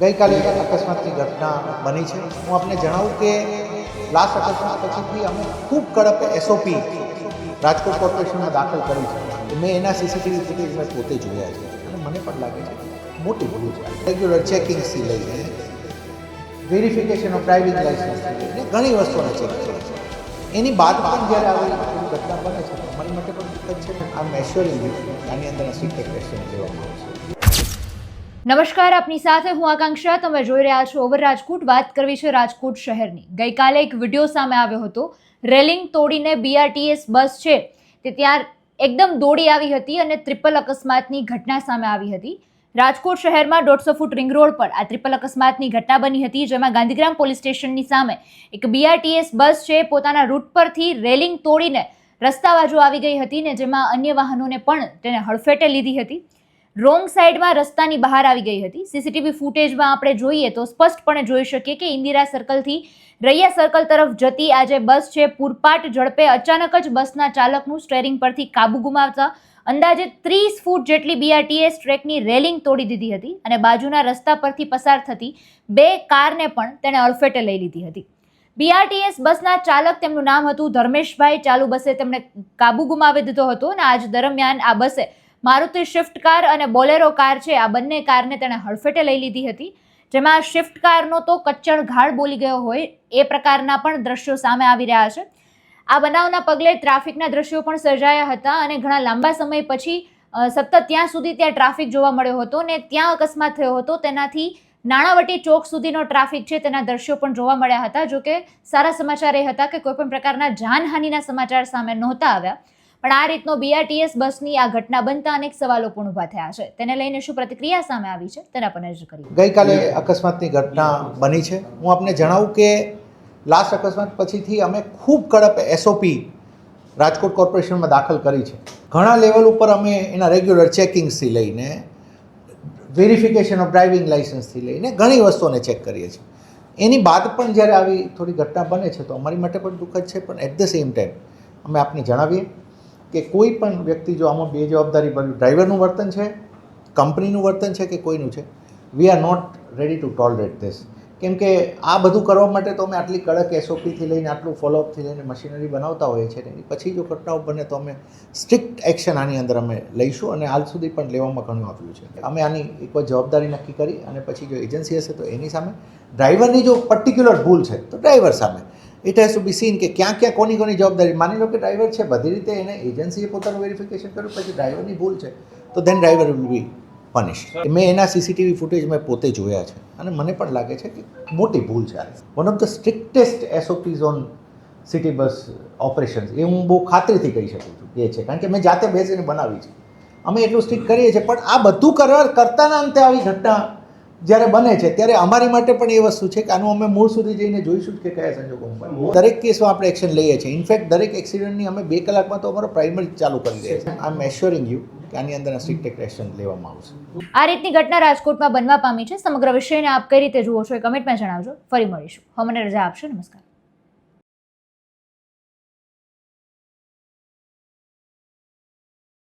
ગઈકાલે અકસ્માતની ઘટના બની છે. હું આપને જણાવું કે લાસ્ટ અકસ્માત પછીથી અમે ખૂબ કડક એસઓપી રાજકોટ કોર્પોરેશનમાં દાખલ કરી છે. મેં એના સીસીટીવી ફૂટેજ મેં પોતે જોયા છે અને મને પણ લાગે છે મોટી ભૂલ છે. રેગ્યુલર ચેકિંગથી લઈને વેરિફિકેશન ઓફ ડ્રાઇવિંગ લાઇસન્સથી લઈને ઘણી વસ્તુઓને ચેક કરે છે. એની બાદ પણ જ્યારે આવી ઘટના બને છે તો મારી માટે પણ દુઃખદ છે. આઈ એમ એશ્યોરિંગ યુ આની અંદર સ્ટ્રિક્ટ એક્શન લેવામાં આવશે. નમસ્કાર, આપની સાથે હું આકાંક્ષા. તમે જોઈ રહ્યા છો ઓવર રાજકોટ. વાત કરવી છે રાજકોટ શહેરની. ગઈકાલે એક વિડીયો સામે આવ્યો હતો. રેલિંગ તોડીને બીઆરટીએસ બસ છે તે ત્યાં એકદમ દોડી આવી હતી અને ટ્રિપલ અકસ્માતની ઘટના સામે આવી હતી. રાજકોટ શહેરમાં 150 ફૂટ રિંગ રોડ પર આ ટ્રિપલ અકસ્માતની ઘટના બની હતી, જેમાં ગાંધીગ્રામ પોલીસ સ્ટેશનની સામે એક બીઆરટીએસ બસ છે પોતાના રૂટ પરથી રેલિંગ તોડીને રસ્તા બાજુ આવી ગઈ હતી ને જેમાં અન્ય વાહનોને પણ તેને હડફેટે લીધી હતી. રોંગ સાઈડમાં રસ્તાની બહાર આવી ગઈ હતી. સીસીટીવી ફૂટેજમાં આપણે જોઈએ તો સ્પષ્ટપણે જોઈ શકીએ કે ઇન્દિરા સર્કલથી રૈયા સર્કલ તરફ જતી આ જે બસ છે પૂરપાટ ઝડપે અચાનક જ બસના ચાલકનું સ્ટેરિંગ પરથી કાબુ ગુમાવતા અંદાજે 30 ફૂટ જેટલી બીઆરટીએસ ટ્રેકની રેલિંગ તોડી દીધી હતી અને બાજુના રસ્તા પરથી પસાર થતી બે કારને પણ તેણે અડફેટે લઈ લીધી હતી. બીઆરટીએસ બસના ચાલક, તેમનું નામ હતું ધર્મેશભાઈ. ચાલુ બસે તેમણે કાબુ ગુમાવી દીધો હતો અને આજ દરમિયાન આ બસે મારુતિ સ્વિફ્ટ કાર અને બોલેરો કાર છે આ બંને કારને તેણે હડફેટે લઈ લીધી હતી, જેમાં સ્વિફ્ટ કારનો તો કચ્ચર ઘાડ બોલી ગયો હોય એ પ્રકારના પણ દ્રશ્યો સામે આવી રહ્યા છે. આ બનાવના પગલે ટ્રાફિકના દ્રશ્યો પણ સર્જાયા હતા અને ઘણા લાંબા સમય પછી સતત ત્યાં સુધી ત્યાં ટ્રાફિક જોવા મળ્યો હતો ને ત્યાં અકસ્માત થયો હતો. તેનાથી નાણાવટી ચોક સુધીનો ટ્રાફિક છે તેના દ્રશ્યો પણ જોવા મળ્યા હતા. જોકે સારા સમાચાર એ હતા કે કોઈપણ પ્રકારના જાનહાનિના સમાચાર સામે નહોતા આવ્યા, પણ આ રીતનો બીઆરટીએસ બસની આ ઘટના બનતા અનેક સવાલો પણ ઊભા થયા છે. તેને લઈને શું પ્રતિક્રિયા સામે આવી છે તેના પર નજર કરીએ. ગઈકાલે અકસ્માતની ઘટના બની છે. હું આપને જણાવું કે લાસ્ટ અકસ્માત પછીથી અમે ખૂબ કડક એસઓપી રાજકોટ કોર્પોરેશનમાં દાખલ કરી છે. ઘણા લેવલ ઉપર અમે એના રેગ્યુલર ચેકિંગ્સથી લઈને વેરિફિકેશન ઓફ ડ્રાઇવિંગ લાઇસન્સથી લઈને ઘણી વસ્તુઓને ચેક કરીએ છીએ. એની બાદ પણ જ્યારે આવી થોડી ઘટના બને છે તો અમારી માટે પણ દુઃખદ છે. પણ એટ ધ સેમ ટાઈમ અમે આપને જણાવીએ કે કોઈ પણ વ્યક્તિ જો આમાં બે જવાબદારી ભર્યું ડ્રાઈવરનું વર્તન છે, કંપનીનું વર્તન છે કે કોઈનું છે, we are not ready to tolerate this. કેમ કે આ બધું કરવા માટે તો અમે આટલી કડક એસઓપીથી લઈને આટલું ફોલોઅપથી લઈને મશીનરી બનાવતા હોઈએ છીએ. પછી જો ઘટનાઓ બને તો અમે સ્ટ્રિક્ટ એક્શન આની અંદર અમે લઈશું અને હાલ સુધી પણ લેવામાં ઘણું આવ્યું છે. અમે આની એક વાર જવાબદારી નક્કી કરી અને પછી જો એજન્સી હશે તો એની સામે, ડ્રાઈવરની જો પર્ટિક્યુલર ભૂલ છે તો ડ્રાઈવર સામે it has to be seen કે ક્યાં ક્યાં કોની જવાબદારી. માની લો કે ડ્રાઈવર છે, બધી રીતે એને એજન્સીએ પોતાનું વેરિફિકેશન કર્યું, પછી ડ્રાઈવરની ભૂલ છે તો then driver will be punished. મેં એના સીસીટીવી ફૂટેજ મેં પોતે જોયા છે અને મને પણ લાગે છે કે મોટી ભૂલ છે. One of the strictest SOPs on city bus operations એ હું બહુ ખાતરીથી કહી શકું છું એ છે, કારણ કે મેં જાતે બેસીને બનાવી છે. અમે એટલું સ્ટ્રિક્ટ કરીએ છીએ, પણ આ બધું કરતાના અંતે આવી ઘટના જ્યારે બને છે ત્યારે અમારી માટે પણ એ વસ્તુ છે કે આનું અમે મૂળ સુધી જઈને જોઈશું કે કયા સંજોગોમાં. દરેક કેસમાં આપણે એક્શન લઈએ છીએ. ઇનફેક્ટ દરેક એક્સિડન્ટની અમે 2 કલાકમાં તો અમારો પ્રાઇમરી ચાલુ કરી દઈએ છીએ. આઈ એમ એશ્યોરિંગ યુ કે આની અંદર સ્ટ્રિક્ટ એક્શન લેવામાં આવશે. આ રીતની ઘટના રાજકોટમાં બનવા પામી છે. સમગ્ર વિષયને આપ કઈ રીતે જુઓ છો એ કમેન્ટમાં જણાવજો. ફરી મળીશું. મને રજા આપશો. નમસ્કાર.